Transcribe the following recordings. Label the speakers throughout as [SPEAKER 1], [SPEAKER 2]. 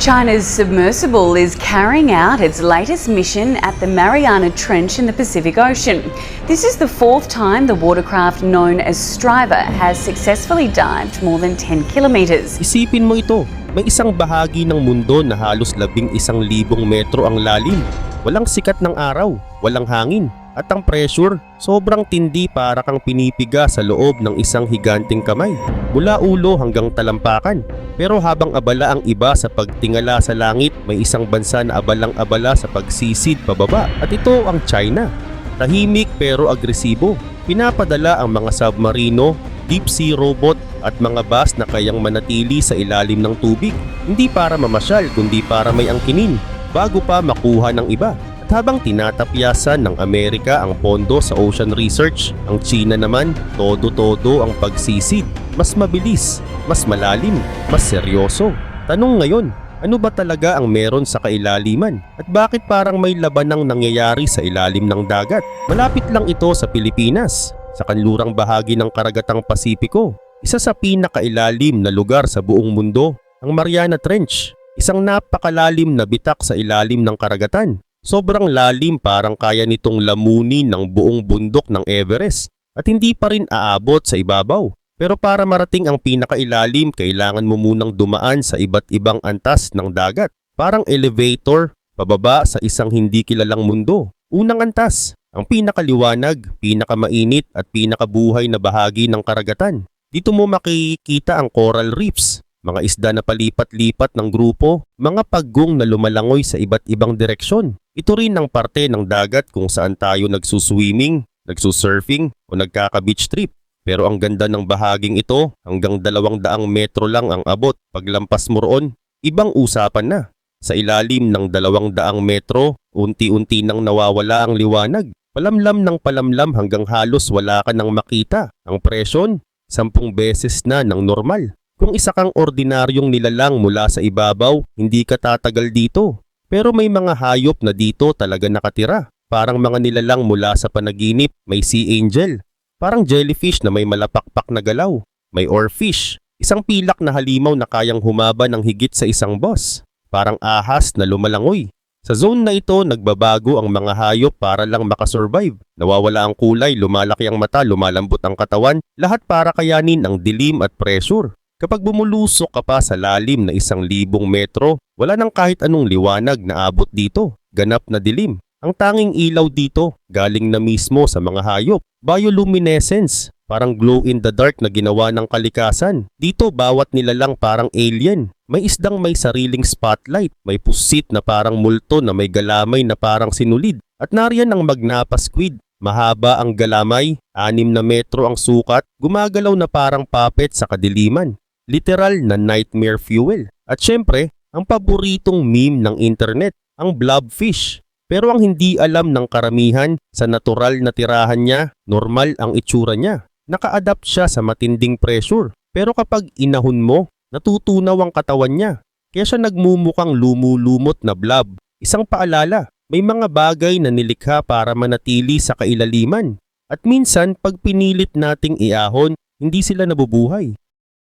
[SPEAKER 1] China's submersible is carrying out its latest mission at the Mariana Trench in the Pacific Ocean. This is the fourth time the watercraft known as Striver has successfully dived more than 10 kilometers.
[SPEAKER 2] Isipin mo ito, may isang bahagi ng mundo na halos 11,000 metro ang lalim. Walang sikat ng araw, walang hangin, at ang pressure sobrang tindi para kang pinipiga sa loob ng isang higanting kamay, mula ulo hanggang talampakan. Pero habang abala ang iba sa pagtingala sa langit, may isang bansa na abalang-abala sa pagsisid pababa, at ito ang China. Tahimik pero agresibo. Pinapadala ang mga submarino, deep sea robot at mga bus na kayang manatili sa ilalim ng tubig, hindi para mamasyal kundi para may angkinin bago pa makuha ng iba. At habang tinatapyasan ng Amerika ang pondo sa ocean research, ang China naman todo-todo ang pagsisid. Mas mabilis, mas malalim, mas seryoso. Tanong ngayon, ano ba talaga ang meron sa kailaliman? At bakit parang may labanang nangyayari sa ilalim ng dagat? Malapit lang ito sa Pilipinas, sa kanlurang bahagi ng Karagatang Pasipiko. Isa sa pinakailalim na lugar sa buong mundo, ang Mariana Trench. Isang napakalalim na bitak sa ilalim ng karagatan. Sobrang lalim, parang kaya nitong lamunin ng buong bundok ng Everest, at hindi pa rin aabot sa ibabaw. Pero para marating ang pinakailalim, kailangan mo munang dumaan sa iba't ibang antas ng dagat. Parang elevator, pababa sa isang hindi kilalang mundo. Unang antas, ang pinakaliwanag, pinakamainit at pinakabuhay na bahagi ng karagatan. Dito mo makikita ang coral reefs, mga isda na palipat-lipat ng grupo, mga paggong na lumalangoy sa iba't ibang direksyon. Ito rin ang parte ng dagat kung saan tayo nagsuswimming, nagsusurfing o nagkaka-beach trip. Pero ang ganda ng bahaging ito, hanggang 200 metro lang ang abot. Paglampas mo roon, ibang usapan na. Sa ilalim ng 200 metro, unti-unti nang nawawala ang liwanag. Palamlam ng palamlam hanggang halos wala ka nang makita. Ang presyon, 10 beses na ng normal. Kung isa kang ordinaryong nilalang mula sa ibabaw, hindi ka tatagal dito. Pero may mga hayop na dito talaga nakatira. Parang mga nilalang mula sa panaginip, may sea angel. Parang jellyfish na may malapakpak na galaw. May oarfish, isang pilak na halimaw na kayang humaba ng higit sa isang bus. Parang ahas na lumalangoy. Sa zone na ito, nagbabago ang mga hayop para lang makasurvive. Nawawala ang kulay, lumalaki ang mata, lumalambot ang katawan. Lahat para kayanin ang dilim at pressure. Kapag bumulusok ka pa sa lalim na 1,000 metro, wala nang kahit anong liwanag na abot dito. Ganap na dilim. Ang tanging ilaw dito, galing na mismo sa mga hayop. Bioluminescence, parang glow in the dark na ginawa ng kalikasan. Dito bawat nilalang parang alien. May isdang may sariling spotlight, may pusit na parang multo na may galamay na parang sinulid. At nariyan ang magnapa squid. Mahaba ang galamay, 6 na metro ang sukat, gumagalaw na parang puppet sa kadiliman. Literal na nightmare fuel. At syempre, ang paboritong meme ng internet, ang blobfish. Pero ang hindi alam ng karamihan, sa natural na tirahan niya, normal ang itsura niya. Naka-adapt siya sa matinding pressure. Pero kapag inahon mo, natutunaw ang katawan niya. Kaya siya nagmumukhang lumulumot na blob. Isang paalala, may mga bagay na nilikha para manatili sa kailaliman. At minsan, pag pinilit nating iahon, hindi sila nabubuhay.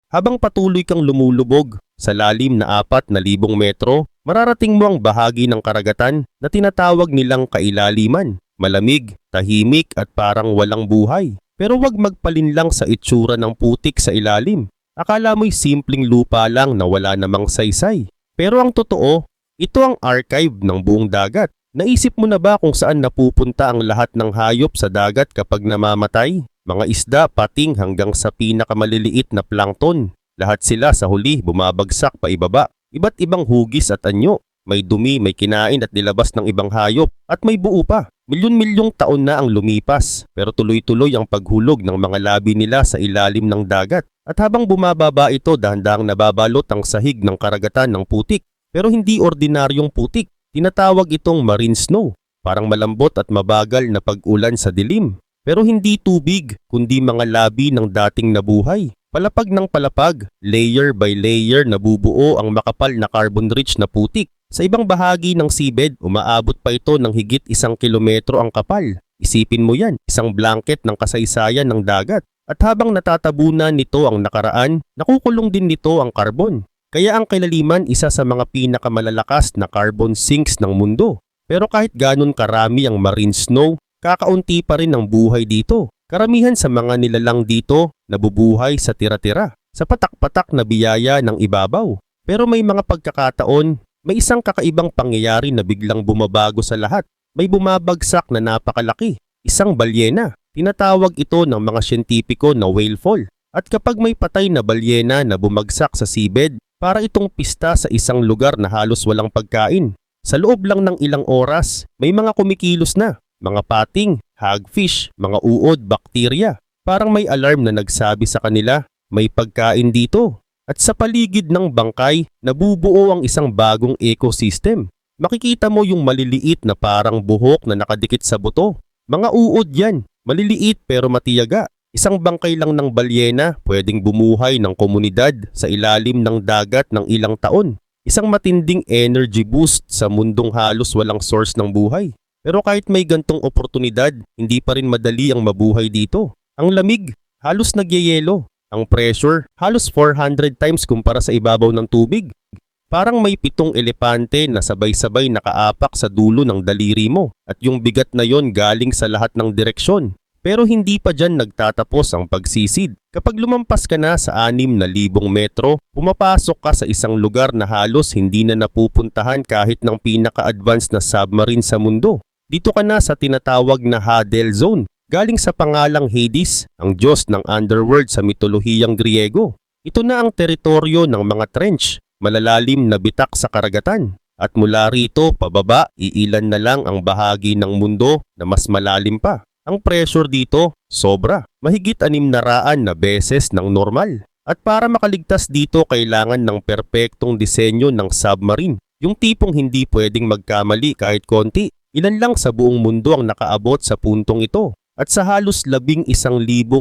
[SPEAKER 2] Habang patuloy kang lumulubog sa lalim na 4,000 metro, mararating mo ang bahagi ng karagatan na tinatawag nilang kailaliman. Malamig, tahimik at parang walang buhay. Pero huwag magpalinlang sa itsura ng putik sa ilalim. Akala mo'y simpleng lupa lang na wala namang saysay. Pero ang totoo, ito ang archive ng buong dagat. Naisip mo na ba kung saan napupunta ang lahat ng hayop sa dagat kapag namamatay? Mga isda, pating hanggang sa pinakamaliliit na plankton. Lahat sila sa huli bumabagsak pa ibaba. Iba't ibang hugis at anyo. May dumi, may kinain at nilabas ng ibang hayop. At may buo pa. Milyon-milyong taon na ang lumipas. Pero tuloy-tuloy ang paghulog ng mga labi nila sa ilalim ng dagat. At habang bumababa ito, dahan-dahang nababalot ang sahig ng karagatan ng putik. Pero hindi ordinaryong putik. Tinatawag itong marine snow. Parang malambot at mabagal na pag-ulan sa dilim. Pero hindi tubig, kundi mga labi ng dating nabuhay. Palapag ng palapag, layer by layer nabubuo ang makapal na carbon-rich na putik. Sa ibang bahagi ng seabed, umaabot pa ito ng higit 1 kilometro ang kapal. Isipin mo yan, isang blanket ng kasaysayan ng dagat. At habang natatabunan nito ang nakaraan, nakukulong din nito ang karbon. Kaya ang kilaliman isa sa mga pinakamalalakas na carbon sinks ng mundo. Pero kahit ganon karami ang marine snow, kakaunti pa rin ang buhay dito. Karamihan sa mga nilalang dito nabubuhay sa tira-tira, sa patak-patak na biyaya ng ibabaw. Pero may mga pagkakataon, may isang kakaibang pangyayari na biglang bumabago sa lahat. May bumabagsak na napakalaki, isang balyena. Tinatawag ito ng mga siyentipiko na whale fall. At kapag may patay na balyena na bumagsak sa seabed, para itong pista sa isang lugar na halos walang pagkain. Sa loob lang ng ilang oras, may mga kumikilos na. Mga pating, hagfish, mga uod, bakterya. Parang may alarm na nagsabi sa kanila, may pagkain dito. At sa paligid ng bangkay, nabubuo ang isang bagong ecosystem. Makikita mo yung maliliit na parang buhok na nakadikit sa buto. Mga uod yan, maliliit pero matiyaga. Isang bangkay lang ng balyena pwedeng bumuhay ng komunidad sa ilalim ng dagat ng ilang taon. Isang matinding energy boost sa mundong halos walang source ng buhay. Pero kahit may gantong oportunidad, hindi pa rin madali ang mabuhay dito. Ang lamig, halos nagyayelo. Ang pressure, halos 400 times kumpara sa ibabaw ng tubig. Parang may 7 elepante na sabay-sabay nakaapak sa dulo ng daliri mo at yung bigat na yon galing sa lahat ng direksyon. Pero hindi pa dyan nagtatapos ang pagsisid. Kapag lumampas ka na sa 6,000 metro, pumapasok ka sa isang lugar na halos hindi na napupuntahan kahit ng pinaka-advanced na submarine sa mundo. Dito ka na sa tinatawag na Hadel Zone, galing sa pangalang Hades, ang Diyos ng underworld sa mitolohiyang Griego. Ito na ang teritoryo ng mga trench, malalalim na bitak sa karagatan. At mula rito pababa, iilan na lang ang bahagi ng mundo na mas malalim pa. Ang pressure dito, sobra. Mahigit 600 na beses ng normal. At para makaligtas dito, kailangan ng perpektong disenyo ng submarine. Yung tipong hindi pwedeng magkamali kahit konti. Ilan lang sa buong mundo ang nakaabot sa puntong ito. At sa halos 11,000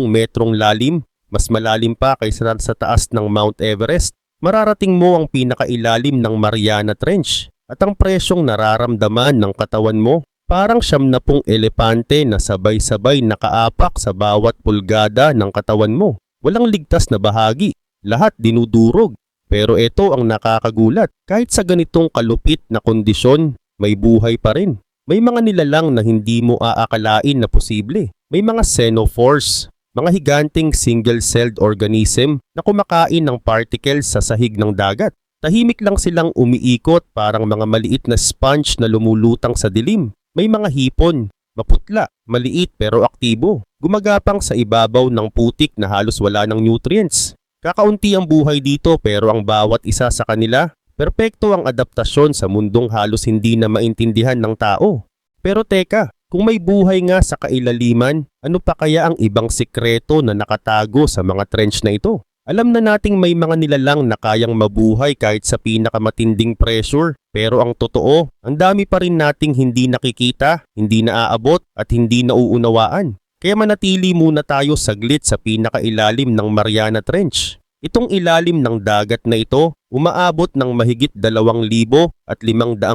[SPEAKER 2] metrong lalim, mas malalim pa kaysa sa taas ng Mount Everest, mararating mo ang pinakailalim ng Mariana Trench. At ang presyong nararamdaman ng katawan mo, parang 70 elepante na sabay-sabay nakaapak sa bawat pulgada ng katawan mo. Walang ligtas na bahagi, lahat dinudurog. Pero ito ang nakakagulat, kahit sa ganitong kalupit na kondisyon, may buhay pa rin. May mga nilalang na hindi mo aakalain na posible. May mga xenophores, mga higanting single-celled organism na kumakain ng particles sa sahig ng dagat. Tahimik lang silang umiikot parang mga maliit na sponge na lumulutang sa dilim. May mga hipon, maputla, maliit pero aktibo, gumagapang sa ibabaw ng putik na halos wala ng nutrients. Kakaunti ang buhay dito pero ang bawat isa sa kanila, perpekto ang adaptasyon sa mundong halos hindi na maintindihan ng tao. Pero teka, kung may buhay nga sa kailaliman, ano pa kaya ang ibang sikreto na nakatago sa mga trench na ito? Alam na nating may mga nilalang na kayang mabuhay kahit sa pinakamatinding pressure. Pero ang totoo, ang dami pa rin nating hindi nakikita, hindi naaabot at hindi nauunawaan. Kaya manatili muna tayo saglit sa pinakailalim ng Mariana Trench. Itong ilalim ng dagat na ito, umaabot ng mahigit 2,500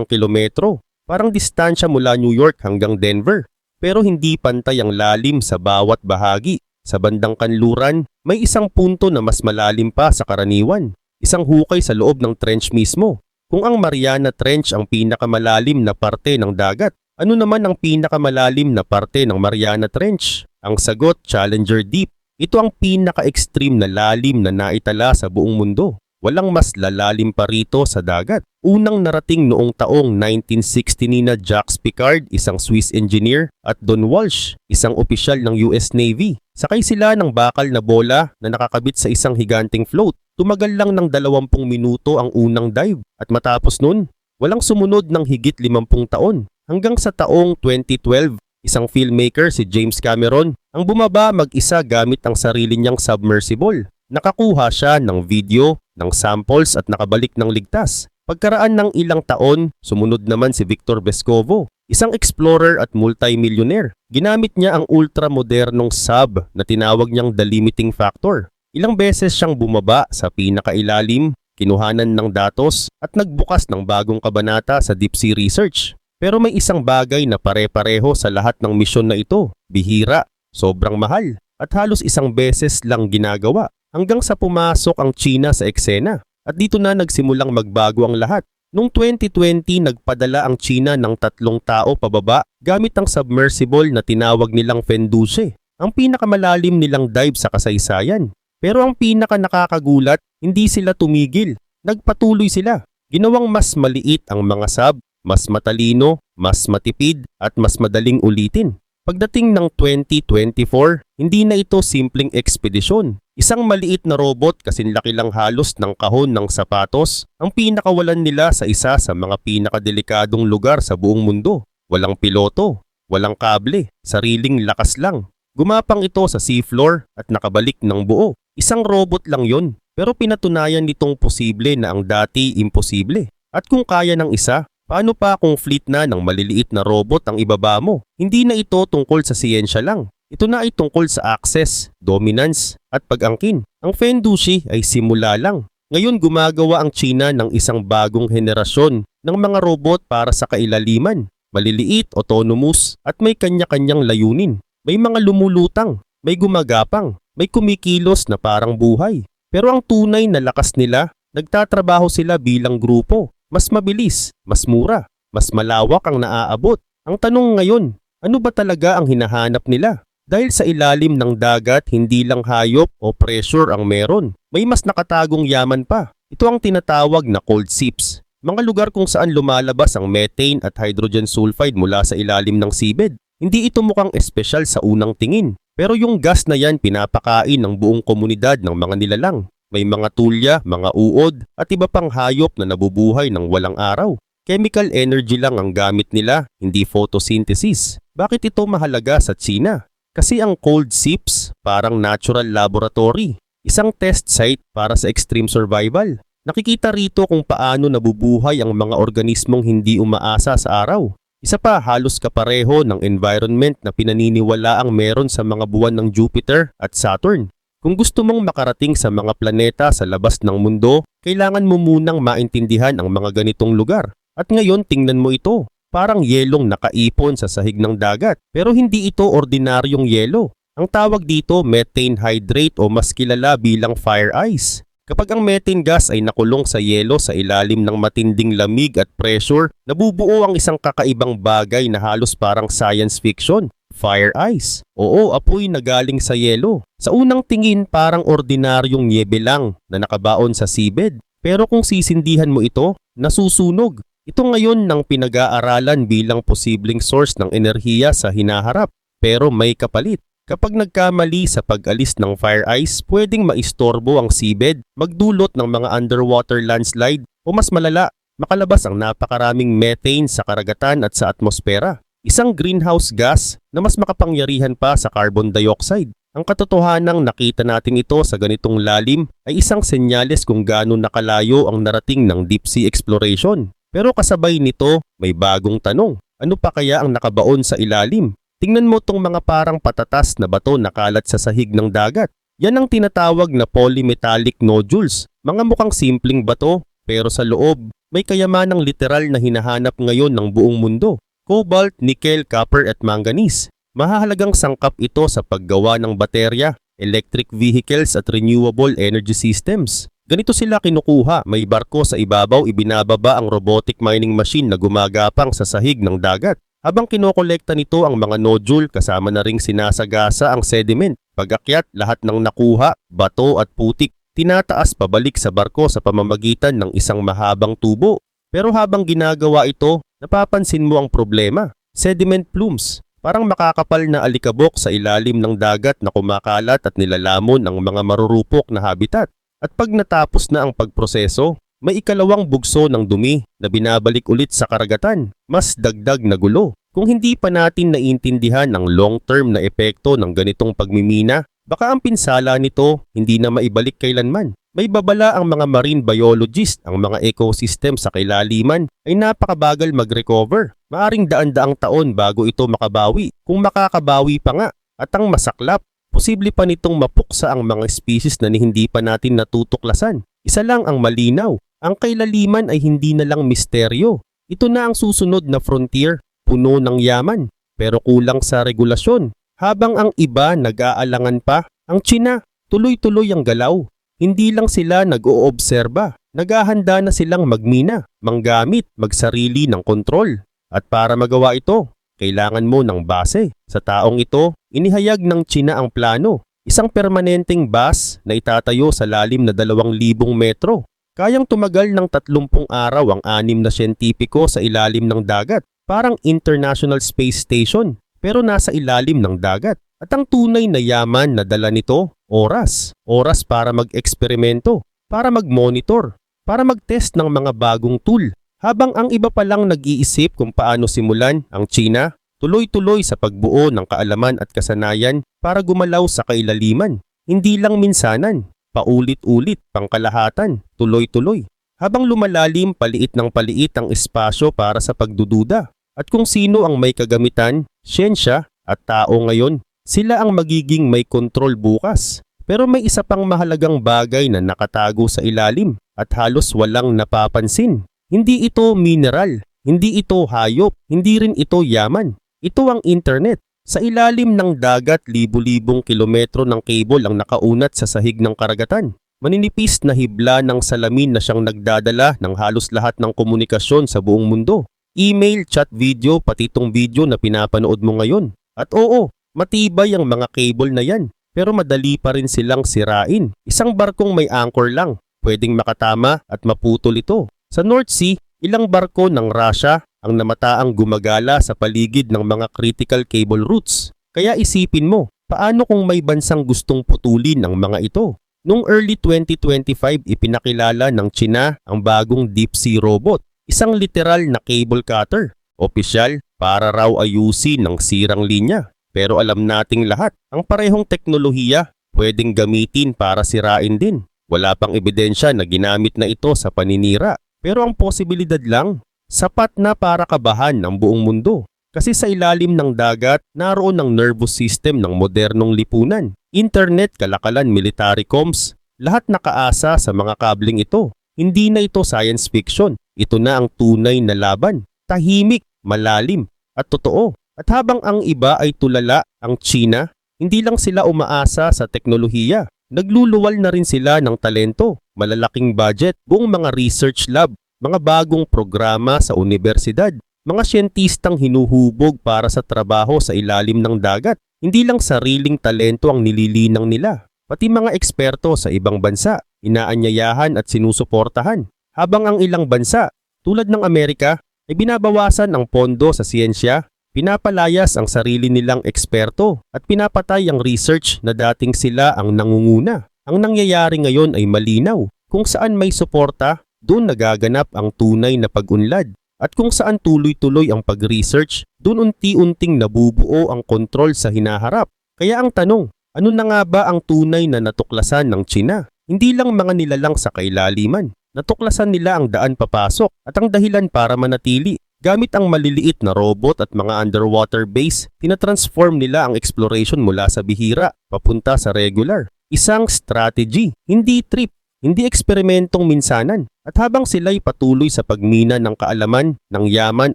[SPEAKER 2] kilometro. Parang distansya mula New York hanggang Denver. Pero hindi pantay ang lalim sa bawat bahagi. Sa bandang kanluran, may isang punto na mas malalim pa sa karaniwan. Isang hukay sa loob ng trench mismo. Kung ang Mariana Trench ang pinakamalalim na parte ng dagat, ano naman ang pinakamalalim na parte ng Mariana Trench? Ang sagot, Challenger Deep. Ito ang pinaka-extreme na lalim na naitala sa buong mundo. Walang mas lalalim pa rito sa dagat. Unang narating noong taong 1960 na Jacques Piccard, isang Swiss engineer, at Don Walsh, isang opisyal ng US Navy. Sakay sila ng bakal na bola na nakakabit sa isang higanting float. Tumagal lang ng 20 minuto ang unang dive at matapos nun, walang sumunod ng higit 50 taon. Hanggang sa taong 2012, isang filmmaker si James Cameron ang bumaba mag-isa gamit ang sarili niyang submersible. Nakakuha siya ng video, ng samples at nakabalik ng ligtas. Pagkaraan ng ilang taon, sumunod naman si Victor Vescovo, isang explorer at multimillionaire. Ginamit niya ang ultramodernong sub na tinawag niyang The Limiting Factor. Ilang beses siyang bumaba sa pinakailalim, kinuhanan ng datos at nagbukas ng bagong kabanata sa deep sea research. Pero may isang bagay na pare-pareho sa lahat ng misyon na ito. Bihira, sobrang mahal at halos isang beses lang ginagawa hanggang sa pumasok ang China sa eksena. At dito na nagsimulang magbago ang lahat. Noong 2020, nagpadala ang China ng 3 tao pababa gamit ang submersible na tinawag nilang Fenduce, ang pinakamalalim nilang dive sa kasaysayan. Pero ang pinaka nakakagulat, hindi sila tumigil. Nagpatuloy sila. Ginawang mas maliit ang mga sub, mas matalino, mas matipid at mas madaling ulitin. Pagdating ng 2024, hindi na ito simpleng ekspedisyon. Isang maliit na robot kasinlaki lang halos ng kahon ng sapatos ang pinakawalan nila sa isa sa mga pinakadelikadong lugar sa buong mundo. Walang piloto, walang kable, sariling lakas lang. Gumapang ito sa seafloor at nakabalik ng buo. Isang robot lang yon, pero pinatunayan nitong posible na ang dati imposible. At kung kaya ng isa, paano pa kung fleet na ng maliliit na robot ang ibaba mo? Hindi na ito tungkol sa siyensya lang. Ito na ay tungkol sa access, dominance, at pag-angkin. Ang Fenduce ay simula lang. Ngayon gumagawa ang China ng isang bagong henerasyon ng mga robot para sa kailaliman. Maliliit, autonomous, at may kanya-kanyang layunin. May mga lumulutang, may gumagapang, may kumikilos na parang buhay. Pero ang tunay na lakas nila, nagtatrabaho sila bilang grupo. Mas mabilis, mas mura, mas malawak ang naaabot. Ang tanong ngayon, ano ba talaga ang hinahanap nila? Dahil sa ilalim ng dagat, hindi lang hayop o pressure ang meron. May mas nakatagong yaman pa. Ito ang tinatawag na cold seeps. Mga lugar kung saan lumalabas ang methane at hydrogen sulfide mula sa ilalim ng seabed. Hindi ito mukhang espesyal sa unang tingin. Pero yung gas na yan pinapakain ng buong komunidad ng mga nilalang. May mga tulya, mga uod at iba pang hayop na nabubuhay ng walang araw. Chemical energy lang ang gamit nila, hindi photosynthesis. Bakit ito mahalaga sa China? Kasi ang cold seeps parang natural laboratory. Isang test site para sa extreme survival. Nakikita rito kung paano nabubuhay ang mga organismong hindi umaasa sa araw. Isa pa, halos kapareho ng environment na pinaniniwala ang meron sa mga buwan ng Jupiter at Saturn. Kung gusto mong makarating sa mga planeta sa labas ng mundo, kailangan mo munang maintindihan ang mga ganitong lugar. At ngayon tingnan mo ito, parang yelong nakaipon sa sahig ng dagat. Pero hindi ito ordinaryong yelo. Ang tawag dito methane hydrate o mas kilala bilang fire ice. Kapag ang methane gas ay nakulong sa yelo sa ilalim ng matinding lamig at pressure, nabubuo ang isang kakaibang bagay na halos parang science fiction. Fire ice. Oo, apoy na galing sa yelo. Sa unang tingin parang ordinaryong niebe lang na nakabaon sa seabed. Pero kung sisindihan mo ito, nasusunog. Ito ngayon ng pinag-aaralan bilang posibleng source ng enerhiya sa hinaharap. Pero may kapalit. Kapag nagkamali sa pag-alis ng fire ice, pwedeng maistorbo ang seabed, magdulot ng mga underwater landslide o mas malala, makalabas ang napakaraming methane sa karagatan at sa atmosfera. Isang greenhouse gas na mas makapangyarihan pa sa carbon dioxide. Ang katotohanang nakita natin ito sa ganitong lalim ay isang senyales kung gaano nakalayo ang narating ng deep sea exploration. Pero kasabay nito, may bagong tanong. Ano pa kaya ang nakabaon sa ilalim? Tingnan mo tong mga parang patatas na bato na kalat sa sahig ng dagat. Yan ang tinatawag na polymetallic nodules. Mga mukhang simpleng bato, pero sa loob, may kayamanang literal na hinahanap ngayon ng buong mundo. Cobalt, nickel, copper at manganese. Mahahalagang sangkap ito sa paggawa ng baterya, electric vehicles at renewable energy systems. Ganito sila kinukuha, may barko sa ibabaw, ibinababa ang robotic mining machine na gumagapang sa sahig ng dagat. Habang kinokolekta nito ang mga nodule, kasama na ring sinasagasa ang sediment. Pag-akyat, lahat ng nakuha, bato at putik, tinataas pabalik sa barko sa pamamagitan ng isang mahabang tubo. Pero habang ginagawa ito, napapansin mo ang problema. Sediment plumes, parang makakapal na alikabok sa ilalim ng dagat na kumakalat at nilalamon ang mga marurupok na habitat. At pag natapos na ang pagproseso, may ikalawang bugso ng dumi na binabalik ulit sa karagatan. Mas dagdag na gulo. Kung hindi pa natin naiintindihan ang long-term na epekto ng ganitong pagmimina, baka ang pinsala nito hindi na maibalik kailanman. May babala ang mga marine biologist, ang mga ecosystem sa kailaliman ay napakabagal mag-recover. Maaring daan-daang taon bago ito makabawi. Kung makakabawi pa nga, at ang masaklap, posible pa nitong mapuksa ang mga species na hindi pa natin natutuklasan. Isa lang ang malinaw, ang kailaliman ay hindi na lang misteryo. Ito na ang susunod na frontier, puno ng yaman, pero kulang sa regulasyon. Habang ang iba nag-aalangan pa, ang China tuloy-tuloy ang galaw. Hindi lang sila nag-oobserba, naghahanda na silang magmina, manggamit, magsarili ng kontrol. At para magawa ito, kailangan mo ng base. Sa taong ito, inihayag ng Tsina ang plano. Isang permanenteng base na itatayo sa lalim na 2,000 metro. Kayang tumagal ng 30 araw ang 6 na siyentipiko sa ilalim ng dagat. Parang International Space Station, pero nasa ilalim ng dagat. At ang tunay na yaman na dala nito, oras. Oras para mag-eksperimento, para mag-monitor, para mag-test ng mga bagong tool. Habang ang iba pa lang nag-iisip kung paano simulan, ang Tsina tuloy-tuloy sa pagbuo ng kaalaman at kasanayan para gumalaw sa kailaliman. Hindi lang minsanan, paulit-ulit, pangkalahatan, tuloy-tuloy. Habang lumalalim, paliit ng paliit ang espasyo para sa pagdududa. At kung sino ang may kagamitan, siyensya at tao ngayon, sila ang magiging may kontrol bukas. Pero may isa pang mahalagang bagay na nakatago sa ilalim at halos walang napapansin. Hindi ito mineral, hindi ito hayop, hindi rin ito yaman. Ito ang internet. Sa ilalim ng dagat, libu-libong kilometro ng cable ang nakaunat sa sahig ng karagatan. Maninipis na hibla ng salamin na siyang nagdadala ng halos lahat ng komunikasyon sa buong mundo. Email, chat, video, pati itong video na pinapanood mo ngayon. At oo, matibay ang mga cable na yan, pero madali pa rin silang sirain. Isang barkong may anchor lang, pwedeng makatama at maputol ito. Sa North Sea, ilang barko ng Russia ang namataang gumagala sa paligid ng mga critical cable routes. Kaya isipin mo, paano kung may bansang gustong putulin ang mga ito? Noong early 2025, ipinakilala ng Tsina ang bagong deep sea robot, isang literal na cable cutter. Opisyal, para raw ayusin ng sirang linya. Pero alam nating lahat, ang parehong teknolohiya pwedeng gamitin para sirain din. Wala pang ebidensya na ginamit na ito sa paninira. Pero ang posibilidad lang, sapat na para kabahan ang buong mundo. Kasi sa ilalim ng dagat, naroon ang nervous system ng modernong lipunan. Internet, kalakalan, military comms, lahat nakaasa sa mga kabling ito. Hindi na ito science fiction. Ito na ang tunay na laban. Tahimik, malalim, at totoo. At habang ang iba ay tulala, ang Tsina, hindi lang sila umaasa sa teknolohiya. Nagluluwal na rin sila ng talento, malalaking budget, buong mga research lab, mga bagong programa sa universidad, mga siyentistang hinuhubog para sa trabaho sa ilalim ng dagat. Hindi lang sariling talento ang nililinang nila, pati mga eksperto sa ibang bansa, inaanyayahan at sinusuportahan. Habang ang ilang bansa, tulad ng Amerika, ay binabawasan ang pondo sa siyensya, pinapalayas ang sarili nilang eksperto at pinapatay ang research na dating sila ang nangunguna. Ang nangyayari ngayon ay malinaw. Kung saan may suporta, doon nagaganap ang tunay na pag-unlad. At kung saan tuloy-tuloy ang pag-research, doon unti-unting nabubuo ang kontrol sa hinaharap. Kaya ang tanong, ano na nga ba ang tunay na natuklasan ng Tsina? Hindi lang mga nilalang sa kailaliman. Natuklasan nila ang daan papasok at ang dahilan para manatili. Gamit ang maliliit na robot at mga underwater base, tinatransform nila ang exploration mula sa bihira papunta sa regular. Isang strategy, hindi trip, hindi eksperimentong minsanan. At habang sila'y patuloy sa pagmina ng kaalaman, ng yaman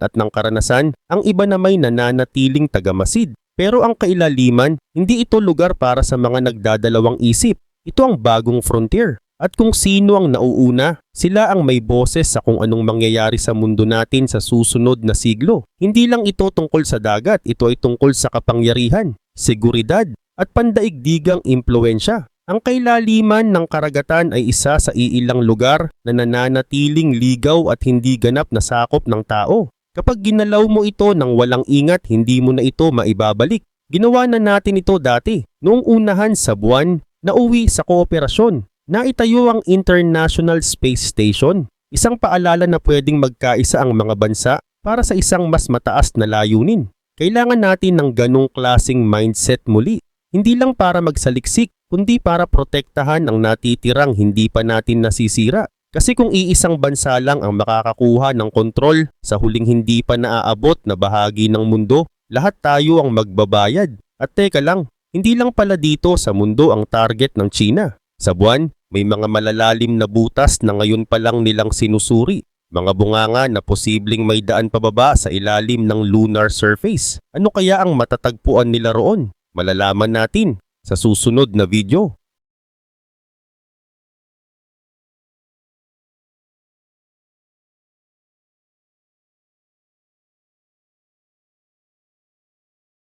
[SPEAKER 2] at ng karanasan, ang iba na may nananatiling tagamasid. Pero ang kailaliman, hindi ito lugar para sa mga nagdadalawang isip. Ito ang bagong frontier. At kung sino ang nauuna, sila ang may boses sa kung anong mangyayari sa mundo natin sa susunod na siglo. Hindi lang ito tungkol sa dagat, ito ay tungkol sa kapangyarihan, seguridad, at pandaigdigang impluensya. Ang kailaliman ng karagatan ay isa sa iilang lugar na nananatiling ligaw at hindi ganap na sakop ng tao. Kapag ginalaw mo ito ng walang ingat, hindi mo na ito maibabalik. Ginawa na natin ito dati, noong unahan sa buwan, nauwi sa kooperasyon. Naitayo ang International Space Station, isang paalala na pwedeng magkaisa ang mga bansa para sa isang mas mataas na layunin. Kailangan natin ng ganong klaseng mindset muli, hindi lang para magsaliksik, kundi para protektahan ang natitirang hindi pa natin nasisira. Kasi kung iisang bansa lang ang makakakuha ng kontrol sa huling hindi pa naaabot na bahagi ng mundo, lahat tayo ang magbabayad. At teka lang, hindi lang pala dito sa mundo ang target ng Tsina. Sa buwan, may mga malalalim na butas na ngayon pa lang nilang sinusuri. Mga bunganga na posibleng may daan pababa sa ilalim ng lunar surface. Ano kaya ang matatagpuan nila roon? Malalaman natin sa susunod na video.